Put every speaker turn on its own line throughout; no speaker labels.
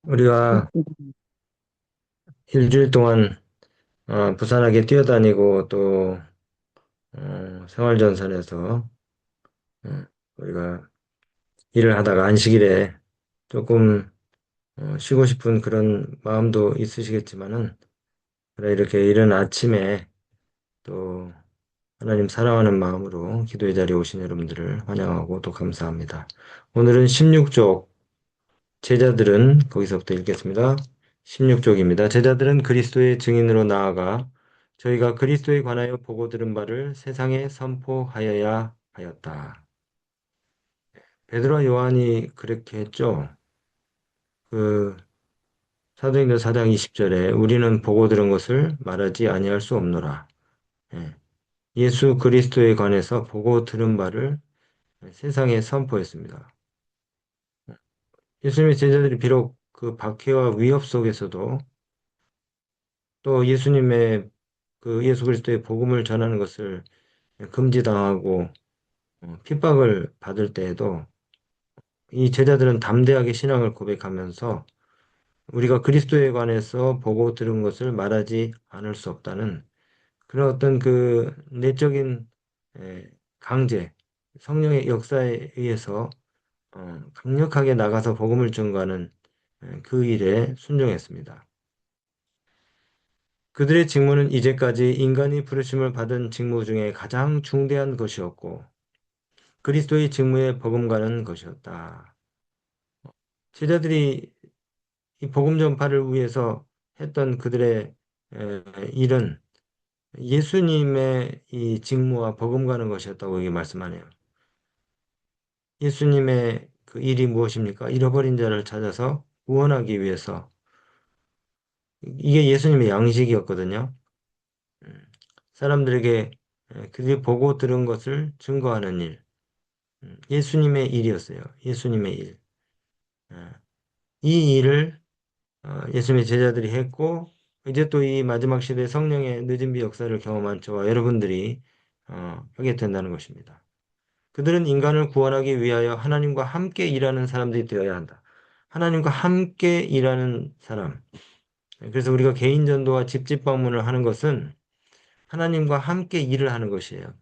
우리가 일주일 동안 부산하게 뛰어다니고 또 생활전선에서 어, 우리가 일을 하다가 안식일에 조금 쉬고 싶은 그런 마음도 있으시겠지만은 그래 이렇게 이른 아침에 또 하나님 사랑하는 마음으로 기도의 자리에 오신 여러분들을 환영하고 또 감사합니다. 오늘은 16쪽 제자들은 거기서부터 읽겠습니다. 16쪽입니다. 제자들은 그리스도의 증인으로 나아가 저희가 그리스도에 관하여 보고 들은 바를 세상에 선포하여야 하였다. 베드로와 요한이 그렇게 했죠. 그 사도행전 4장 20절에 우리는 보고 들은 것을 말하지 아니할 수 없노라. 예. 예수 그리스도에 관해서 보고 들은 바를 세상에 선포했습니다. 예수님의 제자들이 비록 그 박해와 위협 속에서도 또 예수님의 그 예수 그리스도의 복음을 전하는 것을 금지당하고 핍박을 받을 때에도 이 제자들은 담대하게 신앙을 고백하면서 우리가 그리스도에 관해서 보고 들은 것을 말하지 않을 수 없다는 그런 어떤 그 내적인 강제, 성령의 역사에 의해서 강력하게 나가서 복음을 전가하는 그 일에 순종했습니다. 그들의 직무는 이제까지 인간이 부르심을 받은 직무 중에 가장 중대한 것이었고 그리스도의 직무에 버금가는 것이었다. 제자들이 이 복음 전파를 위해서 했던 그들의 일은 예수님의 이 직무와 버금가는 것이었다고 여기 말씀하네요. 예수님의 그 일이 무엇입니까? 잃어버린 자를 찾아서 구원하기 위해서 이게 예수님의 양식이었거든요. 음, 사람들에게 그들이 보고 들은 것을 증거하는 일. 예수님의 일이었어요. 예수님의 일. 예. 이 일을 예수님의 제자들이 했고 이제 또 이 마지막 시대 성령의 늦은 비 역사를 경험한 저와 여러분들이 하게 된다는 것입니다. 그들은 인간을 구원하기 위하여 하나님과 함께 일하는 사람들이 되어야 한다. 하나님과 함께 일하는 사람. 그래서 우리가 개인 전도와 집집 방문을 하는 것은 하나님과 함께 일을 하는 것이에요.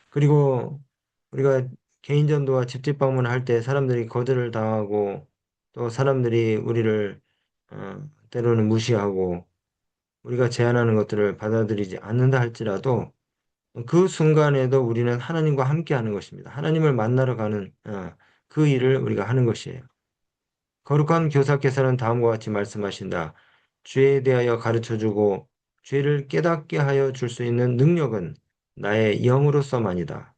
그리고 우리가 개인 전도와 집집 방문을 할 때 사람들이 거절을 당하고 또 사람들이 우리를 때로는 무시하고 우리가 제안하는 것들을 받아들이지 않는다 할지라도 그 순간에도 우리는 하나님과 함께 하는 것입니다. 하나님을 만나러 가는 그 일을 우리가 하는 것이에요. 거룩한 교사께서는 다음과 같이 말씀하신다. 죄에 대하여 가르쳐주고 죄를 깨닫게 하여 줄 수 있는 능력은 나의 영으로서만이다.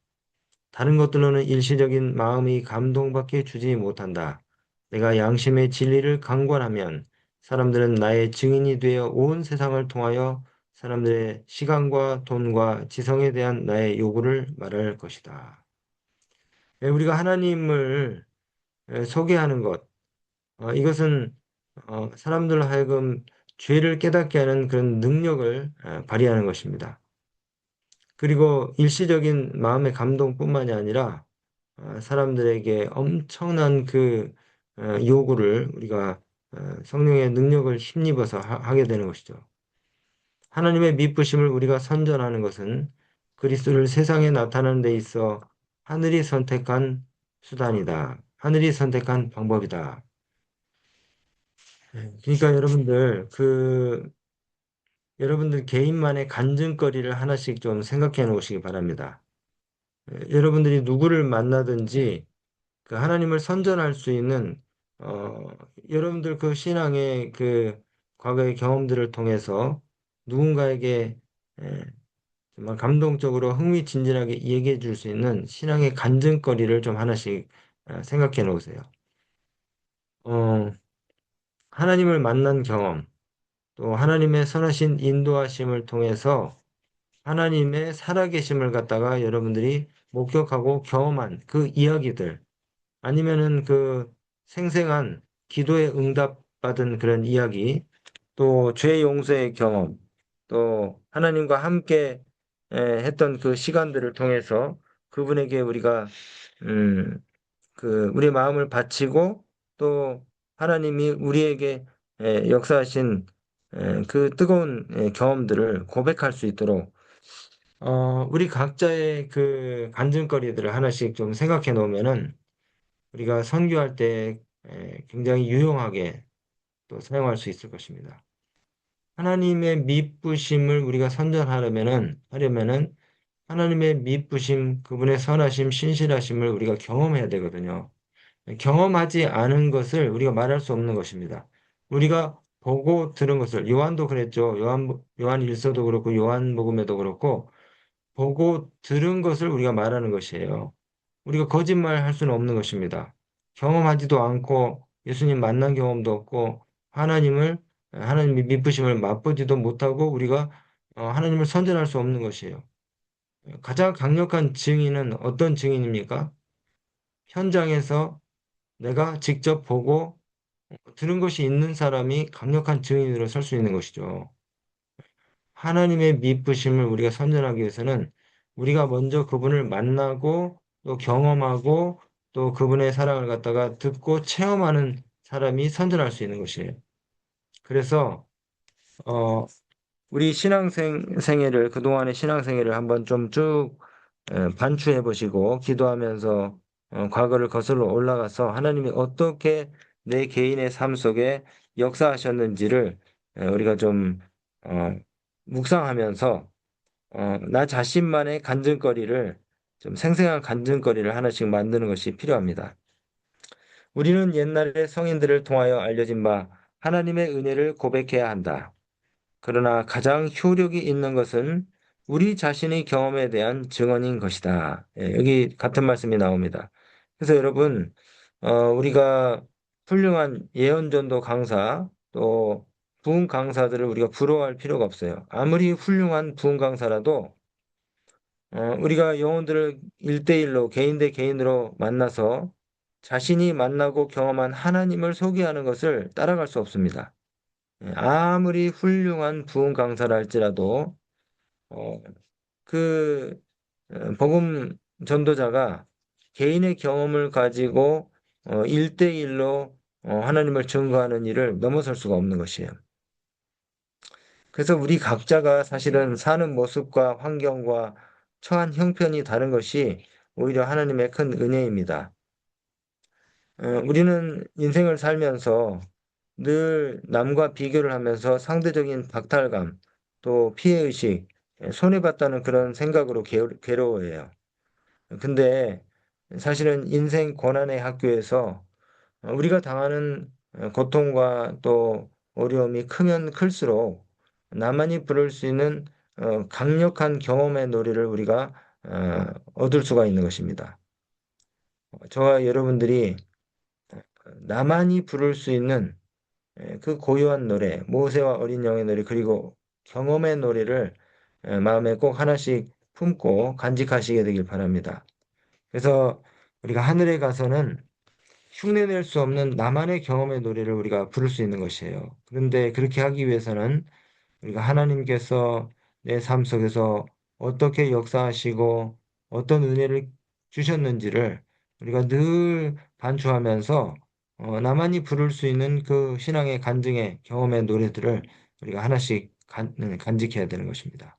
다른 것들로는 일시적인 마음이 감동밖에 주지 못한다. 내가 양심의 진리를 강권하면 사람들은 나의 증인이 되어 온 세상을 통하여 사람들의 시간과 돈과 지성에 대한 나의 요구를 말할 것이다. 우리가 하나님을 소개하는 것, 이것은 사람들로 하여금 죄를 깨닫게 하는 그런 능력을 발휘하는 것입니다. 그리고 일시적인 마음의 감동뿐만이 아니라 사람들에게 엄청난 그 요구를 우리가 성령의 능력을 힘입어서 하게 되는 것이죠. 하나님의 미쁘심을 우리가 선전하는 것은 그리스도를 세상에 나타내는 데 있어 하늘이 선택한 수단이다. 하늘이 선택한 방법이다. 그러니까 여러분들 여러분들 개인만의 간증거리를 하나씩 좀 생각해 놓으시기 바랍니다. 여러분들이 누구를 만나든지 그 하나님을 선전할 수 있는 어, 여러분들 그 신앙의 그 과거의 경험들을 통해서 누군가에게 에, 정말 감동적으로 흥미진진하게 얘기해 줄 수 있는 신앙의 간증거리를 좀 하나씩 생각해 놓으세요. 어, 하나님을 만난 경험, 또 하나님의 선하신 인도하심을 통해서 하나님의 살아계심을 갖다가 여러분들이 목격하고 경험한 그 이야기들, 아니면은 그 생생한 기도에 응답받은 그런 이야기, 또 죄 용서의 경험, 또 하나님과 함께 했던 그 시간들을 통해서 그분에게 우리가 음, 그 우리의 마음을 바치고 또 하나님이 우리에게 역사하신 그 뜨거운 경험들을 고백할 수 있도록 우리 각자의 그 간증거리들을 하나씩 좀 생각해 놓으면은 우리가 선교할 때 굉장히 유용하게 또 사용할 수 있을 것입니다. 하나님의 미쁘심을 우리가 하려면은 하나님의 미쁘심, 그분의 선하심, 신실하심을 우리가 경험해야 되거든요. 경험하지 않은 것을 우리가 말할 수 없는 것입니다. 우리가 보고 들은 것을 요한도 그랬죠. 요한 일서도 그렇고 요한복음에도 그렇고 보고 들은 것을 우리가 말하는 것이에요. 우리가 거짓말 할 수는 없는 것입니다. 경험하지도 않고 예수님 만난 경험도 없고 하나님의 미쁘심을 맛보지도 못하고 우리가 하나님을 선전할 수 없는 것이에요. 가장 강력한 증인은 어떤 증인입니까? 현장에서 내가 직접 보고 들은 것이 있는 사람이 강력한 증인으로 설 수 있는 것이죠. 하나님의 미쁘심을 우리가 선전하기 위해서는 우리가 먼저 그분을 만나고 또 경험하고 또 그분의 사랑을 갖다가 듣고 체험하는 사람이 선전할 수 있는 것이에요. 그래서 어, 우리 생애를 그동안의 신앙생애를 한번 좀 쭉 반추해 보시고 기도하면서 과거를 거슬러 올라가서 하나님이 어떻게 내 개인의 삶 속에 역사하셨는지를 우리가 좀 어, 묵상하면서 나 자신만의 간증거리를 좀 생생한 간증거리를 하나씩 만드는 것이 필요합니다. 우리는 옛날에 성인들을 통하여 알려진 바 하나님의 은혜를 고백해야 한다. 그러나 가장 효력이 있는 것은 우리 자신의 경험에 대한 증언인 것이다. 여기 같은 말씀이 나옵니다. 그래서 여러분, 우리가 훌륭한 예언전도 강사, 또 부흥 강사들을 우리가 부러워할 필요가 없어요. 아무리 훌륭한 부흥 강사라도 우리가 영혼들을 일대일로 개인 대 개인으로 만나서 자신이 만나고 경험한 하나님을 소개하는 것을 따라갈 수 없습니다. 아무리 훌륭한 부흥 강사라 할지라도 어, 그 복음 전도자가 개인의 경험을 가지고 일대일로 하나님을 증거하는 일을 넘어설 수가 없는 것이에요. 그래서 우리 각자가 사실은 사는 모습과 환경과 처한 형편이 다른 것이 오히려 하나님의 큰 은혜입니다. 우리는 인생을 살면서 늘 남과 비교를 하면서 상대적인 박탈감, 또 피해의식, 손해봤다는 그런 생각으로 괴로워해요. 근데 사실은 인생 고난의 학교에서 우리가 당하는 고통과 또 어려움이 크면 클수록 나만이 부를 수 있는 강력한 경험의 놀이를 우리가 얻을 수가 있는 것입니다. 저와 여러분들이 나만이 부를 수 있는 그 고요한 노래, 모세와 어린 양의 노래, 그리고 경험의 노래를 마음에 꼭 하나씩 품고 간직하시게 되길 바랍니다. 그래서 우리가 하늘에 가서는 흉내낼 수 없는 나만의 경험의 노래를 우리가 부를 수 있는 것이에요. 그런데 그렇게 하기 위해서는 우리가 하나님께서 내 삶 속에서 어떻게 역사하시고 어떤 은혜를 주셨는지를 우리가 늘 반추하면서 나만이 부를 수 있는 그 신앙의 간증의 경험의 노래들을 우리가 하나씩 간직해야 되는 것입니다.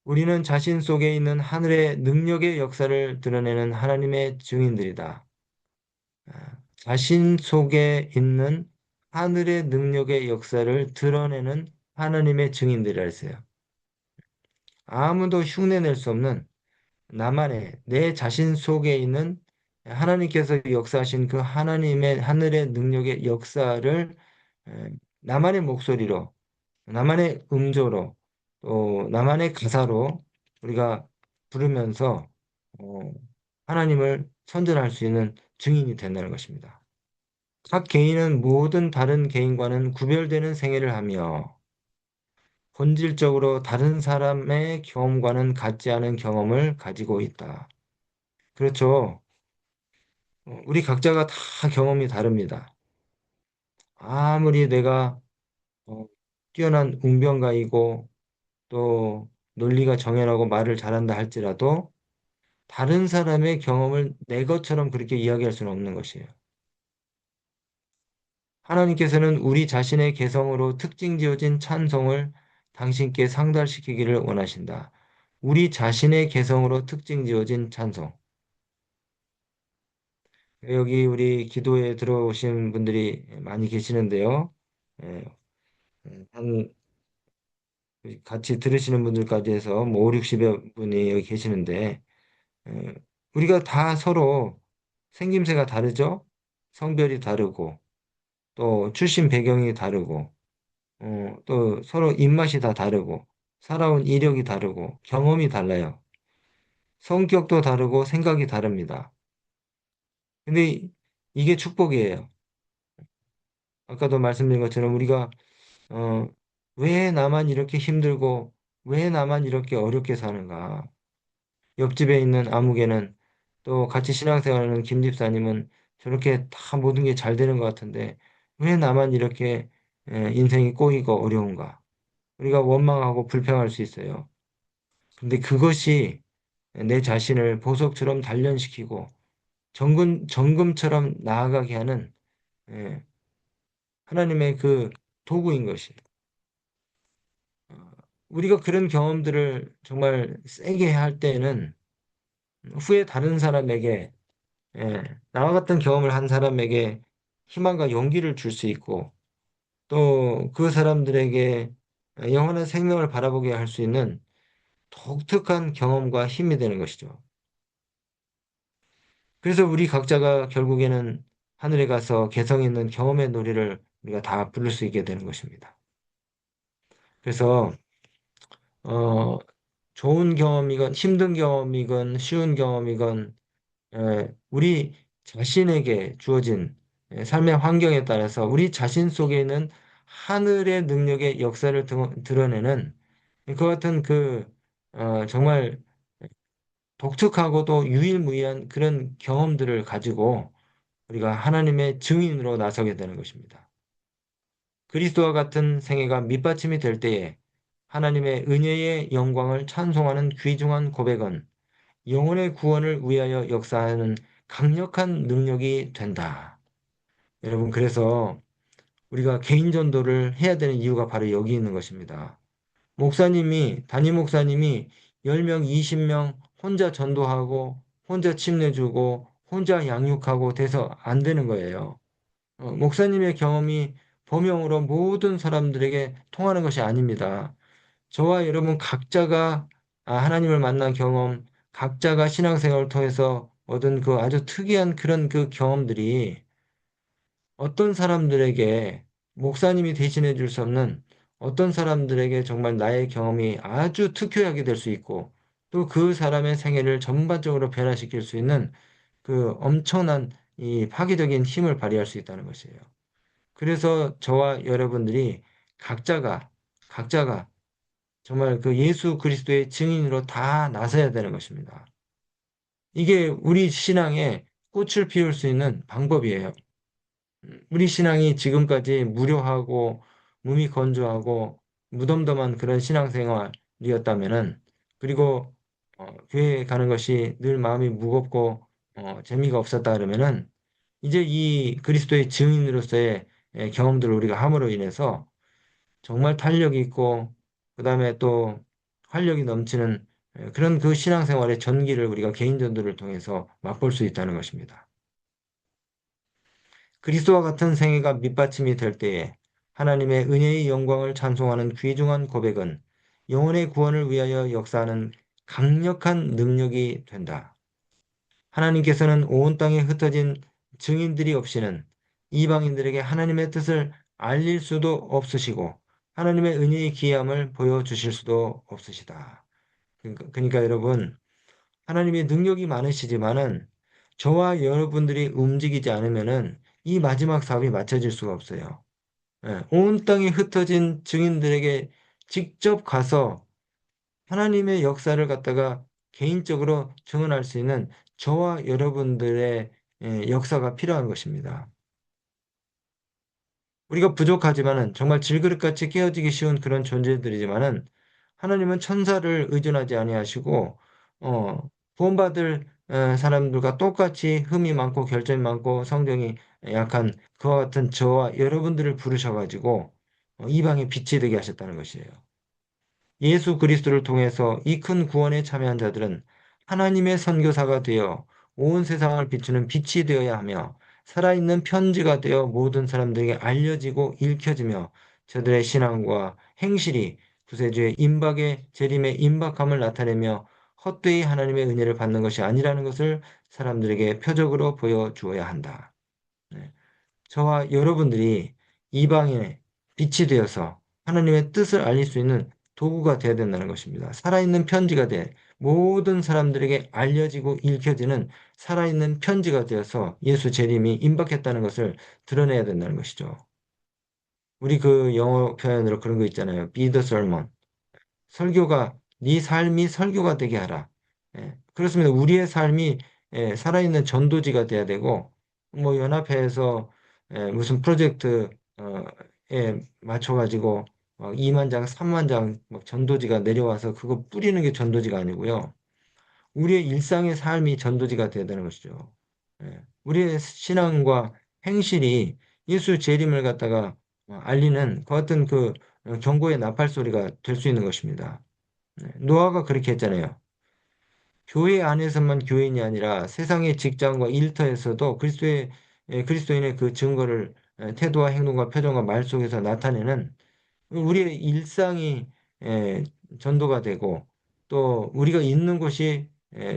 우리는 자신 속에 있는 하늘의 능력의 역사를 드러내는 하나님의 증인들이다. 자신 속에 있는 하늘의 능력의 역사를 드러내는 하나님의 증인들이라 했어요. 아무도 흉내낼 수 없는 나만의 내 자신 속에 있는 하나님께서 역사하신 그 하나님의 하늘의 능력의 역사를 나만의 목소리로, 나만의 음조로, 또 나만의 가사로 우리가 부르면서 어, 하나님을 선전할 수 있는 증인이 된다는 것입니다. 각 개인은 모든 다른 개인과는 구별되는 생애를 하며 본질적으로 다른 사람의 경험과는 같지 않은 경험을 가지고 있다. 그렇죠. 우리 각자가 다 경험이 다릅니다. 아무리 내가 어, 뛰어난 웅변가이고 또 논리가 정연하고 말을 잘한다 할지라도 다른 사람의 경험을 내 것처럼 그렇게 이야기할 수는 없는 것이에요. 하나님께서는 우리 자신의 개성으로 특징 지어진 찬송을 당신께 상달시키기를 원하신다. 우리 자신의 개성으로 특징 지어진 찬송. 여기 우리 기도에 들어오신 분들이 많이 계시는데요. 예, 한 같이 들으시는 분들까지 해서 뭐 5, 60여 분이 여기 계시는데 예, 우리가 다 서로 생김새가 다르죠? 성별이 다르고 또 출신 배경이 다르고 또 서로 입맛이 다 다르고 살아온 이력이 다르고 경험이 달라요. 성격도 다르고 생각이 다릅니다. 근데 이게 축복이에요. 아까도 말씀드린 것처럼 우리가 어, 왜 나만 이렇게 힘들고 왜 나만 이렇게 어렵게 사는가? 옆집에 있는 아무개는 또 같이 신앙생활하는 김 집사님은 저렇게 다 모든 게 잘 되는 것 같은데 왜 나만 이렇게 인생이 꼬이고 어려운가? 우리가 원망하고 불평할 수 있어요. 근데 그것이 내 자신을 보석처럼 단련시키고 정금처럼 나아가게 하는 예, 하나님의 그 도구인 것이. 어, 우리가 그런 경험들을 정말 세게 할 때는 후에 다른 사람에게 예, 나와 같은 경험을 한 사람에게 희망과 용기를 줄 수 있고 또 그 사람들에게 영원한 생명을 바라보게 할 수 있는 독특한 경험과 힘이 되는 것이죠. 그래서 우리 각자가 결국에는 하늘에 가서 개성 있는 경험의 노래를 우리가 다 부를 수 있게 되는 것입니다. 그래서 어, 좋은 경험이건 힘든 경험이건 쉬운 경험이건 우리 자신에게 주어진 삶의 환경에 따라서 우리 자신 속에 있는 하늘의 능력의 역사를 드러내는 그 같은 정말 독특하고도 유일무이한 그런 경험들을 가지고 우리가 하나님의 증인으로 나서게 되는 것입니다. 그리스도와 같은 생애가 밑받침이 될 때에 하나님의 은혜의 영광을 찬송하는 귀중한 고백은 영혼의 구원을 위하여 역사하는 강력한 능력이 된다. 여러분, 그래서 우리가 개인 전도를 해야 되는 이유가 바로 여기 있는 것입니다. 담임 목사님이 10명, 20명 혼자 전도하고, 혼자 침례주고, 혼자 양육하고 돼서 안 되는 거예요. 목사님의 경험이 범용으로 모든 사람들에게 통하는 것이 아닙니다. 저와 여러분 각자가 하나님을 만난 경험, 각자가 신앙생활을 통해서 얻은 그 아주 특이한 그런 그 경험들이 어떤 사람들에게 목사님이 대신해 줄 수 없는 어떤 사람들에게 정말 나의 경험이 아주 특효약이 될 수 있고 또 그 사람의 생애를 전반적으로 변화시킬 수 있는 그 엄청난 이 파괴적인 힘을 발휘할 수 있다는 것이에요. 그래서 저와 여러분들이 각자가 정말 그 예수 그리스도의 증인으로 다 나서야 되는 것입니다. 이게 우리 신앙에 꽃을 피울 수 있는 방법이에요. 우리 신앙이 지금까지 무료하고 몸이 건조하고 무덤덤한 그런 신앙생활이었다면은 그리고 교회 가는 것이 늘 마음이 무겁고 재미가 없었다 그러면은 이제 이 그리스도의 증인으로서의 경험들을 우리가 함으로 인해서 정말 탄력 있고 그다음에 또 활력이 넘치는 그런 그 신앙생활의 전기를 우리가 개인 전도를 통해서 맛볼 수 있다는 것입니다. 그리스도와 같은 생애가 밑받침이 될 때에 하나님의 은혜의 영광을 찬송하는 귀중한 고백은 영혼의 구원을 위하여 역사하는 강력한 능력이 된다. 하나님께서는 온 땅에 흩어진 증인들이 없이는 이방인들에게 하나님의 뜻을 알릴 수도 없으시고 하나님의 은혜의 기함을 보여주실 수도 없으시다. 그러니까 여러분, 하나님의 능력이 많으시지만은 저와 여러분들이 움직이지 않으면은 이 마지막 사업이 맞춰질 수가 없어요. 온 땅에 흩어진 증인들에게 직접 가서 하나님의 역사를 갖다가 개인적으로 증언할 수 있는 저와 여러분들의 역사가 필요한 것입니다. 우리가 부족하지만은 정말 질그릇같이 깨어지기 쉬운 그런 존재들이지만은 하나님은 천사를 의존하지 아니하시고 구원받을 사람들과 똑같이 흠이 많고 결점이 많고 성정이 약한 그와 같은 저와 여러분들을 부르셔가지고 이방의 빛이 되게 하셨다는 것이에요. 예수 그리스도를 통해서 이 큰 구원에 참여한 자들은 하나님의 선교사가 되어 온 세상을 비추는 빛이 되어야 하며 살아있는 편지가 되어 모든 사람들에게 알려지고 읽혀지며 저들의 신앙과 행실이 구세주의 임박의 재림의 임박함을 나타내며 헛되이 하나님의 은혜를 받는 것이 아니라는 것을 사람들에게 표적으로 보여주어야 한다. 네. 저와 여러분들이 이방인의 빛이 되어서 하나님의 뜻을 알릴 수 있는 도구가 되어야 된다는 것입니다. 살아있는 편지가 돼 모든 사람들에게 알려지고 읽혀지는 살아있는 편지가 되어서 예수 재림이 임박했다는 것을 드러내야 된다는 것이죠. 우리 그 영어 표현으로 그런 거 있잖아요. Be the sermon. 설교가 네 삶이 설교가 되게 하라. 그렇습니다. 우리의 삶이 살아있는 전도지가 돼야 되고 뭐 연합회에서 무슨 프로젝트 에 맞춰가지고 2만 장, 3만 장막 전도지가 내려와서 그거 뿌리는 게 전도지가 아니고요. 우리의 일상의 삶이 전도지가 돼야 되는 것이죠. 우리의 신앙과 행실이 예수 재림을 갖다가 알리는 그 어떤 그 경고의 나팔 소리가 될 수 있는 것입니다. 노아가 그렇게 했잖아요. 교회 안에서만 교인이 아니라 세상의 직장과 일터에서도 그리스도인의 그 증거를 태도와 행동과 표정과 말 속에서 나타내는 우리의 일상이 에, 전도가 되고 또 우리가 있는 곳이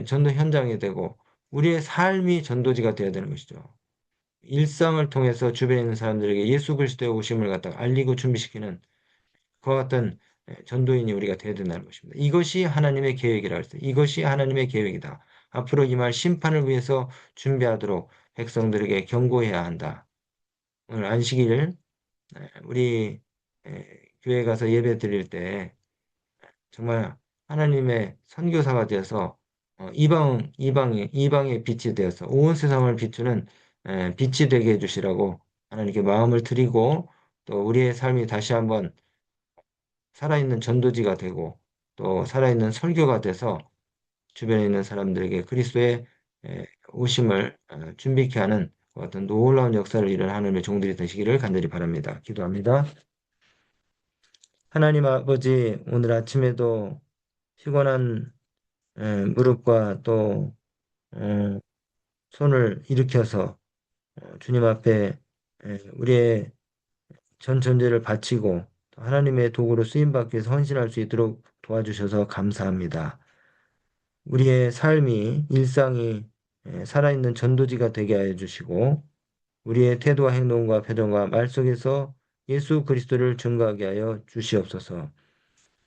전도 현장이 되고 우리의 삶이 전도지가 되어야 되는 것이죠. 일상을 통해서 주변에 있는 사람들에게 예수 그리스도의 오심을 갖다가 알리고 준비시키는 그와 같은 전도인이 우리가 되어야 된다는 것입니다. 이것이 하나님의 계획이라 했어요. 이것이 하나님의 계획이다. 앞으로 임할 심판을 위해서 준비하도록 백성들에게 경고해야 한다. 오늘 안식일 우리 교회 가서 예배 드릴 때 정말 하나님의 선교사가 되어서 이방의 빛이 되어서 온 세상을 비추는 빛이 되게 해주시라고 하나님께 마음을 드리고 또 우리의 삶이 다시 한번 살아있는 전도지가 되고 또 살아있는 설교가 돼서 주변에 있는 사람들에게 그리스도의 오심을 준비케 하는 어떤 놀라운 역사를 이룬 하나님의 종들이 되시기를 간절히 바랍니다. 기도합니다. 하나님 아버지, 오늘 아침에도 피곤한 무릎과 또 어, 손을 일으켜서 주님 앞에 우리의 전 전제를 바치고 하나님의 도구로 쓰임받기 위해서 헌신할 수 있도록 도와주셔서 감사합니다. 우리의 삶이 일상이 살아있는 전도지가 되게 하여 주시고 우리의 태도와 행동과 표정과 말 속에서 예수 그리스도를 증거하게 하여 주시옵소서.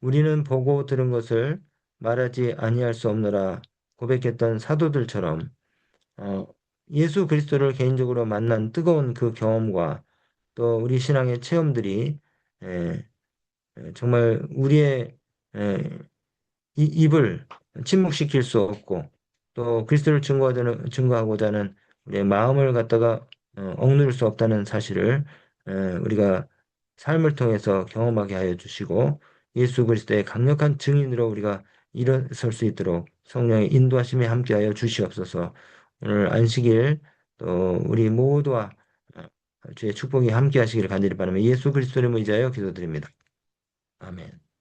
우리는 보고 들은 것을 말하지 아니할 수 없노라 고백했던 사도들처럼 어, 예수 그리스도를 개인적으로 만난 뜨거운 그 경험과 또 우리 신앙의 체험들이 에, 정말 우리의 에, 입을 침묵시킬 수 없고 또 그리스도를 증거하고자 하는 우리의 마음을 갖다가 억누를 수 없다는 사실을 우리가 삶을 통해서 경험하게 하여 주시고 예수 그리스도의 강력한 증인으로 우리가 일어설 수 있도록 성령의 인도하심에 함께하여 주시옵소서. 오늘 안식일 또 우리 모두와 주의 축복이 함께하시기를 간절히 바라며 예수 그리스도를 의지하여 기도드립니다. 아멘.